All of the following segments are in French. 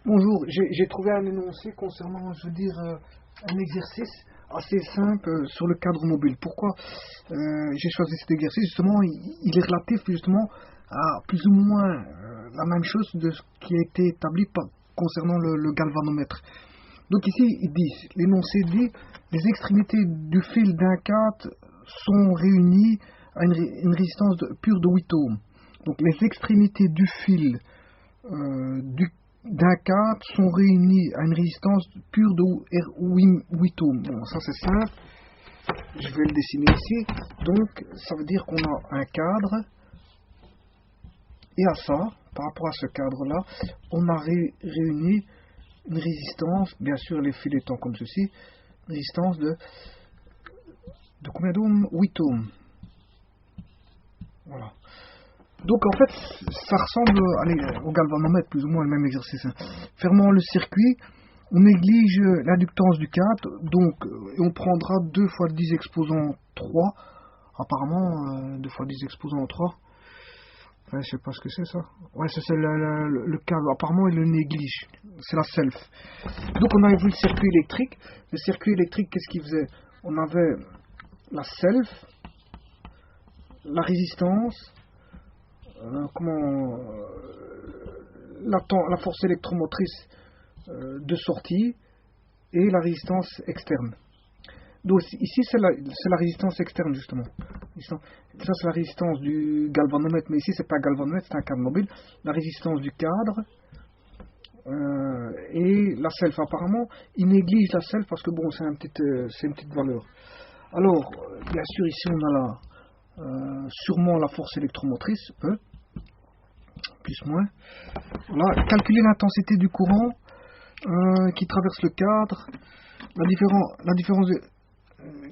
Bonjour, j'ai trouvé un énoncé concernant, je veux dire, un exercice assez simple sur le cadre mobile. Pourquoi j'ai choisi cet exercice? Justement, il est relatif justement à plus ou moins la même chose de ce qui a été établi concernant le galvanomètre. Donc ici, il dit, l'énoncé dit, les extrémités du fil d'un cadre sont réunies à une résistance pure de 8 ohms. Donc les extrémités du fil d'un cadre sont réunies à une résistance pure de 8 ohms. Bon, ça c'est simple. Je vais le dessiner ici. Donc, ça veut dire qu'on a un cadre. Et à ça, par rapport à ce cadre-là, on a réuni une résistance, bien sûr les fils étant comme ceci, une résistance de combien d'ohms? 8 ohms. Voilà. Donc en fait, ça ressemble au galvanomètre, plus ou moins le même exercice. Fermant le circuit, on néglige l'inductance du cadre, donc et on prendra 2 fois 10 exposant 3. Apparemment, 2 fois 10 exposant 3. Ouais, je sais pas ce que c'est ça. Ouais, ça c'est le cadre. Apparemment, il le néglige. C'est la self. Donc on avait vu le circuit électrique. Le circuit électrique, qu'est-ce qu'il faisait? On avait la self, la résistance, la force électromotrice de sortie et la résistance externe. Donc ici c'est la résistance externe justement. Ça c'est la résistance du galvanomètre, mais ici c'est pas un galvanomètre, c'est un cadre mobile. La résistance du cadre et la self. Apparemment il néglige la self parce que bon c'est une petite valeur. Alors bien sûr ici on a sûrement la force électromotrice, plus moins. Voilà, calculer l'intensité du courant qui traverse le cadre, la différence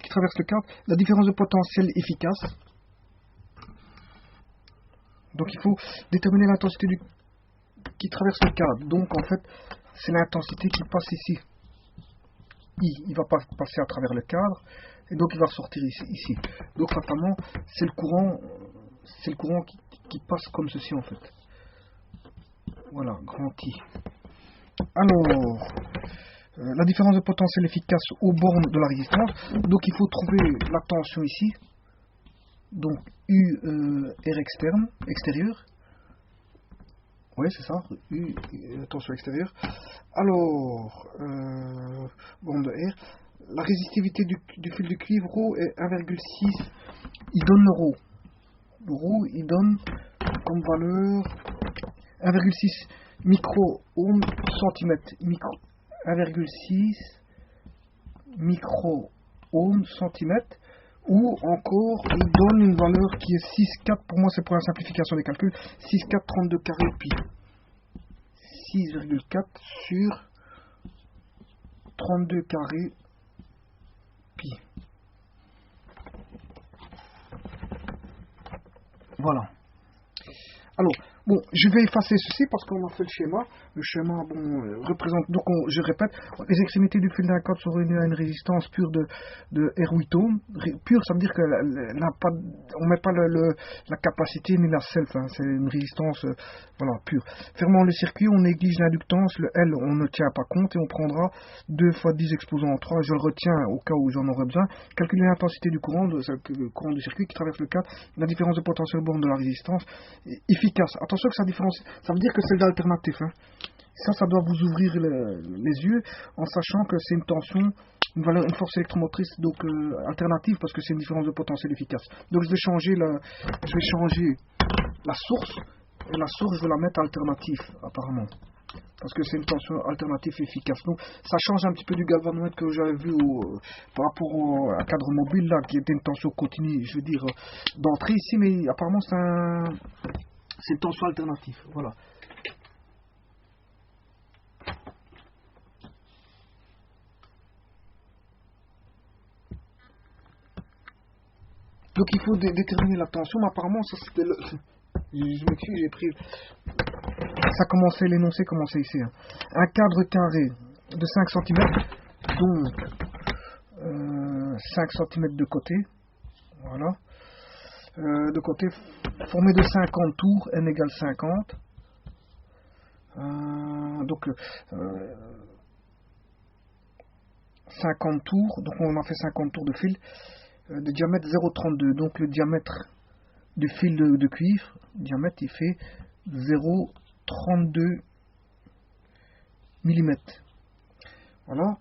qui traverse le cadre, la différence de potentiel efficace. Donc il faut déterminer l'intensité qui traverse le cadre. Donc en fait, c'est l'intensité qui passe ici. Il va pas passer à travers le cadre et donc il va ressortir ici. Donc fatalement, c'est le courant qui passe comme ceci en fait. Voilà, grand I. Alors, la différence de potentiel efficace aux bornes de la résistance. Donc il faut trouver la tension ici. Donc U R extérieur. Oui, c'est ça. U tension extérieure. Alors, borne de R. La résistivité du fil de cuivre ρ est 1,6. Il donne le ρ. Le ρ, il donne comme valeur 1,6 micro-ohm centimètre. 1,6 micro-ohm centimètre. Ou encore, il donne une valeur qui est 6,4. Pour moi, c'est pour la simplification des calculs. 6,432 carré pi. 6,4 sur 32 carré pi. Voilà. Alors, bon, je vais effacer ceci parce qu'on a fait le schéma. Le schéma, bon, représente, donc je répète, les extrémités du fil d'un cadre sont réunies à une résistance pure de R8 ohms. Pure, ça veut dire que on met pas la capacité ni la self, hein, c'est une résistance, voilà, pure. Fermant le circuit, on néglige l'inductance, le L, on ne tient pas compte et on prendra 2 fois 10 exposant 3, je le retiens au cas où j'en aurais besoin. Calculer l'intensité du courant, le courant du circuit qui traverse le cadre, la différence de potentiel borne de la résistance, efficace. Attention que ça différencie, ça veut dire que c'est l'alternatif. Hein. Ça doit vous ouvrir les yeux en sachant que c'est une tension, une force électromotrice donc alternative parce que c'est une différence de potentiel efficace. Donc je vais changer la source et la source je vais la mettre alternative apparemment parce que c'est une tension alternative efficace. Donc ça change un petit peu du galvanomètre que j'avais vu par rapport au cadre mobile là qui était une tension continue, je veux dire d'entrée ici, mais apparemment c'est une tension alternative. Voilà. Donc il faut déterminer la tension, mais apparemment ça c'était le... Je m'excuse, j'ai pris... Ça commençait, l'énoncé commençait ici. Hein. Un cadre carré de 5 cm, donc 5 cm de côté, voilà. De côté, formé de 50 tours, n égale 50. Donc 50 tours, donc on a fait 50 tours de fil de diamètre 0,32. Donc le diamètre du fil de cuivre, diamètre il fait 0,32 mm. Voilà.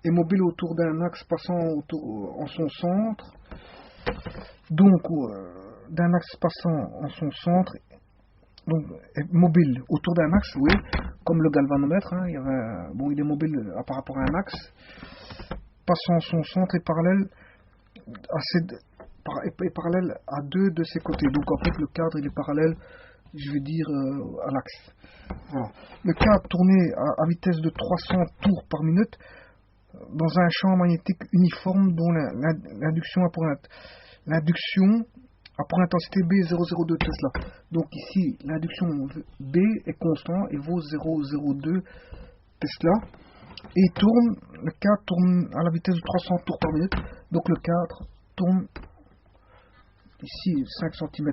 Et mobile autour d'un axe passant en son centre. Donc d'un axe passant en son centre. Donc mobile autour d'un axe, oui, comme le galvanomètre, hein, il est mobile par rapport à un axe, passant en son centre et parallèle à deux de ses côtés. Donc en fait le cadre il est parallèle, je vais dire, à l'axe. Voilà. Le cadre tourné à vitesse de 300 tours par minute dans un champ magnétique uniforme dont l'induction a pour intensité B 0,02 Tesla. Donc ici, l'induction B est constant et vaut 0,02 Tesla. Et le cadre tourne à la vitesse de 300 tours par minute. Donc le cadre tourne ici 5 cm.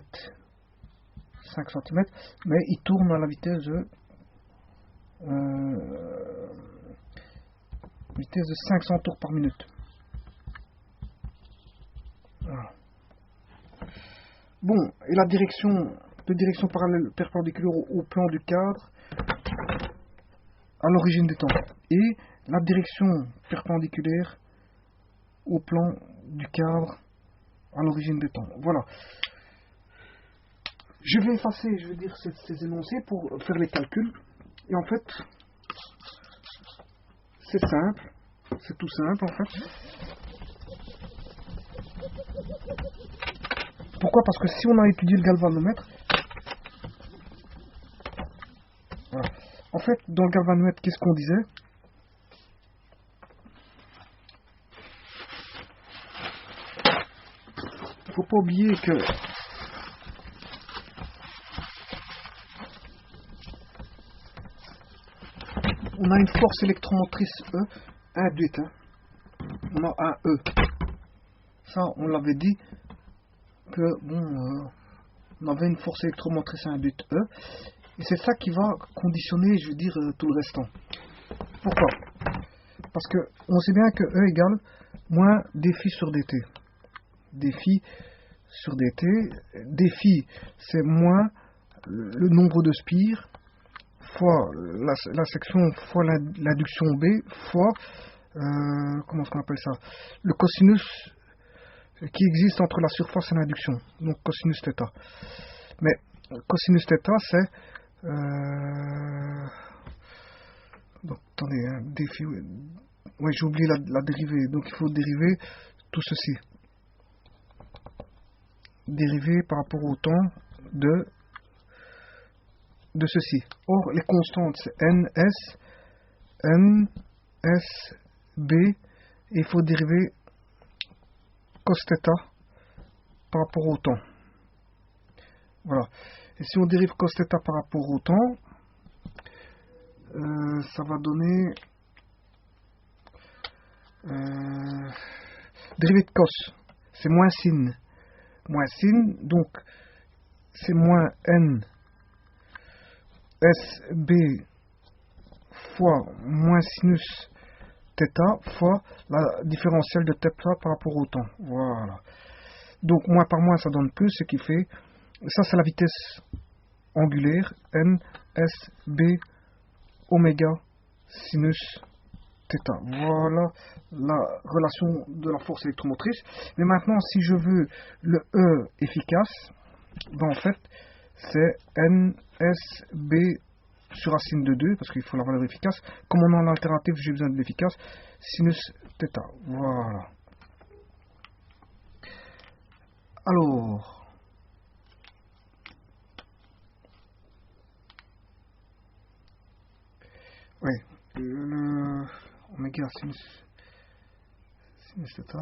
Mais il tourne à la vitesse de 500 tours par minute. Voilà. Bon, et la direction parallèle perpendiculaire au plan du cadre à l'origine des temps. Et la direction perpendiculaire au plan du cadre à l'origine des temps. Voilà. Je vais effacer, ces énoncés pour faire les calculs. Et en fait, c'est simple. C'est tout simple en fait. Pourquoi? Parce que si on a étudié le galvanomètre, voilà. En fait, dans le galvanomètre, qu'est-ce qu'on disait? Il ne faut pas oublier que on a une force électromotrice E induite. Hein. On a un E. Ça, on l'avait dit que on avait une force électromotrice induite E. Et c'est ça qui va conditionner, je veux dire, tout le restant. Pourquoi? Parce que on sait bien que E égale moins défi sur dt. Défi sur dt. Défi, c'est moins le nombre de spires fois la section fois l'induction B fois comment est-ce qu'on appelle ça, le cosinus qui existe entre la surface et l'induction, donc cosinus θ. Mais cosinus θ c'est donc, attendez, hein, défi, ouais, j'ai oublié la dérivée, donc il faut dériver tout ceci, dériver par rapport au temps de ceci. Or, les constantes, c'est N, S, B, et il faut dériver cos θ par rapport au temps. Voilà. Et si on dérive cos θ par rapport au temps, ça va donner dérivée de cos, c'est moins sin. Moins sin, donc c'est moins N SB fois moins sinus θ fois la différentielle de θ par rapport au temps. Voilà. Donc moins par moins ça donne plus, ce qui fait, ça c'est la vitesse angulaire, N SB oméga sinus θ. Voilà la relation de la force électromotrice. Mais maintenant si je veux le E efficace, ben en fait c'est NSB sur racine de 2, parce qu'il faut la valeur efficace. Comme on a l'alternative, j'ai besoin de l'efficace, sinus θ. Voilà. Alors, oui, le oméga sinus θ.